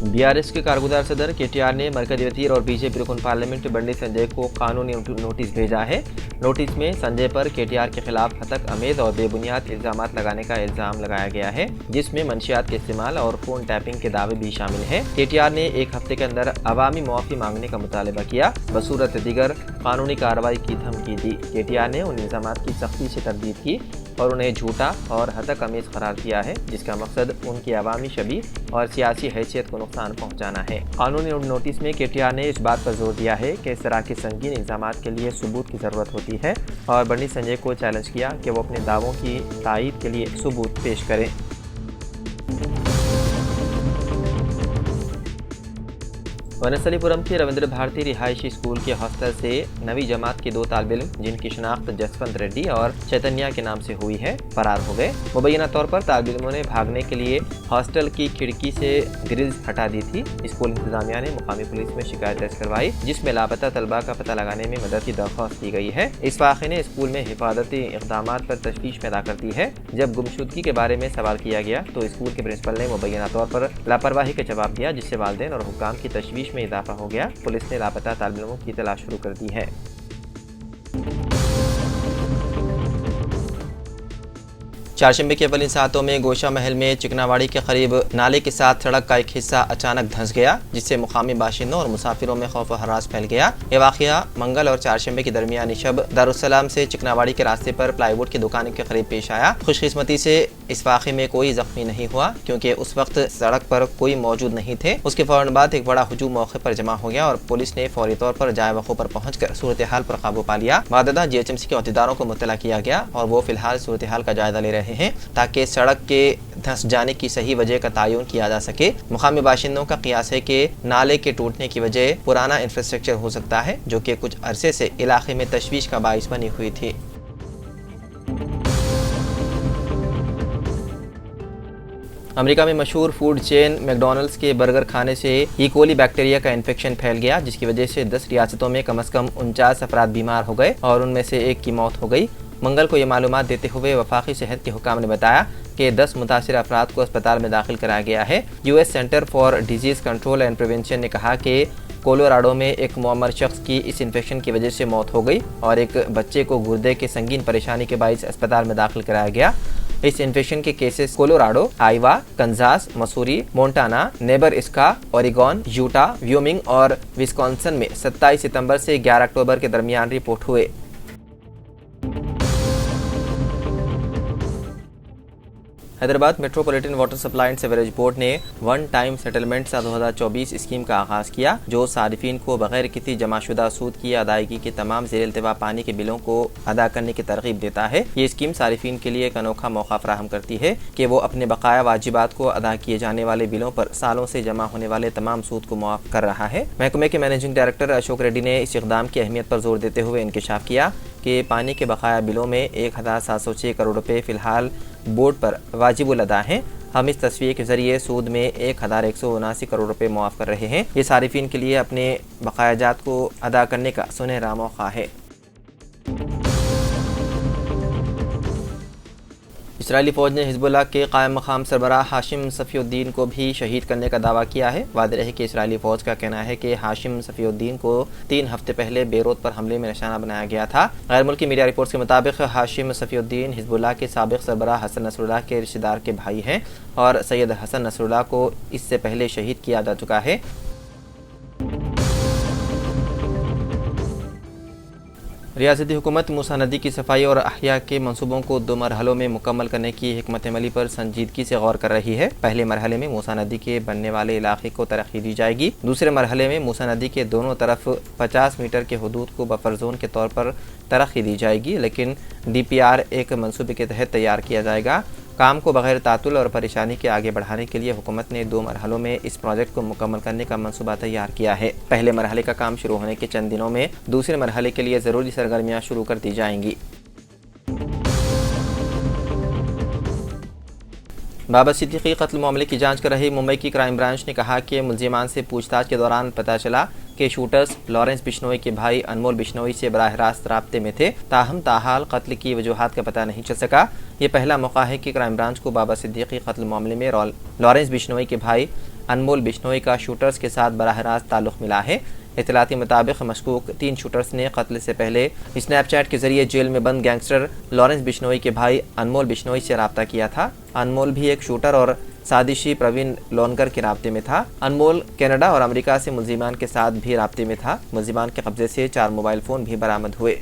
BRS के कारगुजार सदर KTR ने मरकजी वज़ीर और बीजेपी रुकन पार्लियामेंट बंडी संजय को कानूनी नोटिस भेजा है। नोटिस में संजय पर केटीआर के खिलाफ हतक अमेज और बेबुनियाद इल्जाम लगाने का इल्जाम लगाया गया है, जिसमें मंशियात के इस्तेमाल और फोन टैपिंग के दावे भी शामिल हैं। केटीआर ने एक हफ्ते के अंदर अवामी मुआफ़ी मांगने का मुतालबा किया, बसूरत दीगर कानूनी कार्रवाई की धमकी दी। केटीआर ने उन इल्जाम की सख्ती से तरदीद की और उन्हें झूठा और हतक अमेज करार दिया है, जिसका मकसद उनकी अवामी छवि और सियासी हैसियत को नुकसान पहुंचाना है। कानूनी नोटिस में केटीआर ने इस बात पर जोर दिया है कि इस तरह के संगीन इल्जाम के लिए सबूत की ज़रूरत होती है और बंडी संजय को चैलेंज किया कि वो अपने दावों की तायीद के लिए सबूत पेश करें। वनस्थलीपुरम के रविंद्र भारती रिहायशी स्कूल के हॉस्टल से 9वीं जमात के 2 तालिब इल्म, जिनकी शिनाख्त जसवंत रेड्डी और चैतन्या के नाम से हुई है, फरार हो गए। मुबैना तौर पर तालिब इल्मों ने भागने के लिए हॉस्टल की खिड़की से ग्रिल्स हटा दी थी। स्कूल इंतजामिया ने मुकामी पुलिस में शिकायत दर्ज करवाई, जिसमें लापता तलबा का पता लगाने में मदद की दरख्वास्त की गई है। इस वाक़े ने स्कूल में हिफाजती इक़दाम पर तशवीश पैदा कर दी है। जब गुमशुदगी के बारे में सवाल किया गया तो स्कूल के प्रिंसिपल ने मुबैना तौर पर लापरवाही का जवाब दिया, जिससे वालिदैन और हुक्काम की तशवीश में इजाफा हो गया। पुलिस ने लापता तालिब इल्मों की तलाश शुरू कर दी है। चारशंबे के अव्वलिन सातों में गोशा महल में चिकनावाड़ी के करीब नाले के साथ सड़क का एक हिस्सा अचानक धंस गया, जिससे मुकामी बाशिंदों और मुसाफिरों में खौफ व हरास फैल गया। यह वाक़या मंगल और चारशंबे की दरमियानी शब दारुस्सलाम से चिकनावाड़ी के रास्ते पर प्लाईवुड की दुकान के करीब पेश आया। खुशकिस्मती से इस वाक़े में कोई जख्मी नहीं हुआ, क्योंकि उस वक्त सड़क पर कोई मौजूद नहीं थे। उसके फौरन बाद एक बड़ा हुजूम मौके पर जमा हो गया और पुलिस ने फौरी तौर पर जाए वक़ू पर पहुंचकर सूरत हाल पर काबू पा लिया। बाददा GHMC के अहदेदारों को मुत्तला किया गया और वो फिलहाल सूरत हाल का जायजा ले रहे हैं, ताकि सड़क के धंस जाने की सही वजह का तयन किया जा सके। मुकामी बाशिंदों का क़ियास है कि नाले के टूटने की वजह पुराना इंफ्रास्ट्रक्चर हो सकता है, जो कि कुछ अरसे से इलाके में तशवीश का बाइस बनी हुई थी। अमेरिका में मशहूर फूड चेन मैकडॉनल्ड्स के बर्गर खाने से ई कोली बैक्टीरिया का इन्फेक्शन फैल गया, जिसकी वजह से 10 रियासतों में कम से कम 49 अफराद बीमार हो गए और उनमें से एक की मौत हो गई। मंगल को ये मालूमात देते हुए वफाकी सेहत के हुकाम ने बताया कि 10 मुतासिर अफराद को अस्पताल में दाखिल कराया गया है। US centre for disease control and prevention ने कहा कि कोलोराडो में एक मुअम्मर शख्स की इस इन्फेक्शन की वजह से मौत हो गई और एक बच्चे को गुर्दे के संगीन परेशानी के बाइस अस्पताल में दाखिल कराया गया। इस इन्फेक्शन के केसेस कोलोराडो, आइवा, कंजास, Mussoorie, Montana, Nebraska, Oregon, Utah, Wyoming और विस्कॉन्सिन में 27 सितंबर से 11 अक्टूबर के दरमियान रिपोर्ट हुए। Hyderabad metropolitan water supply and sewerage board ने वन टाइम सेटलमेंट 2024 स्कीम का आगाज किया, जो सारिफिन को बगैर किसी जमाशुदा सूद की अदायगी के तमाम ज़ेर इल्तिवा पानी के बिलों को अदा करने की तरगीब देता है। ये स्कीम सारिफिन के लिए एक अनोखा मौका फराहम करती है कि वो अपने बकाया वाजिबात को अदा किए जाने वाले बिलों पर सालों से जमा होने वाले तमाम सूद को मुआफ कर रहा है। महकमे के मैनेजिंग डायरेक्टर अशोक रेड्डी ने इस इक़दाम की अहमियत पर जोर देते हुए इंकशाफ किया कि पानी के बकाया बिलों में 1706 करोड़ रुपये फ़िलहाल बोर्ड पर वाजिबुल अदा हैं। हम इस तस्वीर के जरिए सूद में 1179 करोड़ रुपए मुआफ़ कर रहे हैं। ये सारिफिन के लिए अपने बकायाजात को अदा करने का सुनहरा मौका है। इस्राइली फ़ौज ने हिज़्बुल्लाह के कायम मकाम सरबराह हाशिम सफ़ीउद्दीन को भी शहीद करने का दावा किया है। वाज़ेह है कि इस्राइली फ़ौज का कहना है कि हाशिम सफ़ीउद्दीन को 3 हफ्ते पहले बेरूत पर हमले में निशाना बनाया गया था। गैर मुल्की मीडिया रिपोर्ट्स के मुताबिक हाशिम सफ़ीउद्दीन हिज़्बुल्लाह के साबिक़ सरबराह हसन नसरुल्लाह के रिश्तेदार के भाई हैं और सैयद हसन नसरुल्लाह को इससे पहले शहीद किया जा चुका है। रियासती हुकूमत मूसा नदी की सफाई और अहया के मंसूबों को 2 मरहलों में मुकम्मल करने की हिकमत अमली पर संजीदगी से गौर कर रही है। पहले मरहले में मूसा नदी के बनने वाले इलाके को तरक्की दी जाएगी। दूसरे मरहले में मूसा नदी के दोनों तरफ 50 मीटर के हदूद को बफर जोन के तौर पर तरक्की दी जाएगी, लेकिन DPR एक मंसूबे के तहत तैयार किया जाएगा। काम को बगैर तातुल और परेशानी के आगे बढ़ाने के लिए हुकूमत ने 2 मरहलों में इस प्रोजेक्ट को मुकम्मल करने का मंसूबा तैयार किया है। पहले मरहले का काम शुरू होने के चंद दिनों में दूसरे मरहले के लिए ज़रूरी सरगर्मियाँ शुरू कर दी जाएंगी। बाबर सिद्दीकी कत्ल मामले की जांच कर रही मुंबई की क्राइम ब्रांच ने कहा कि मुल्जिमान से पूछताछ के दौरान पता चला के शूटर्स लॉरेंस बिश्नोई के भाई अनमोल बिश्नोई से बराह रास्त राब्ते में थे। ताहम ताहाल कत्ल की वजूहात का पता नहीं चल सका। ये पहला मौका है कि क्राइम ब्रांच को बाबा सिद्दीकी कत्ल मामले में लॉरेंस बिश्नोई के भाई अनमोल बिश्नोई का शूटर्स के साथ बराह रास्त ताल्लुक़ मिला है। इत्तलाती मुताबिक मशकूक 3 शूटर्स ने कत्ल से पहले स्नैपचैट के जरिए जेल में बंद गैंगस्टर लॉरेंस बिश्नोई के भाई अनमोल बिश्नोई से रब्ता किया था। अनमोल भी एक शूटर और साजिशी प्रवीण लोनकर के राब्ते में था। अनमोल कनाडा और अमेरिका से मुलजिमान के साथ भी राब्ते में था। मुलजिमान के कब्जे से 4 मोबाइल फ़ोन भी बरामद हुए।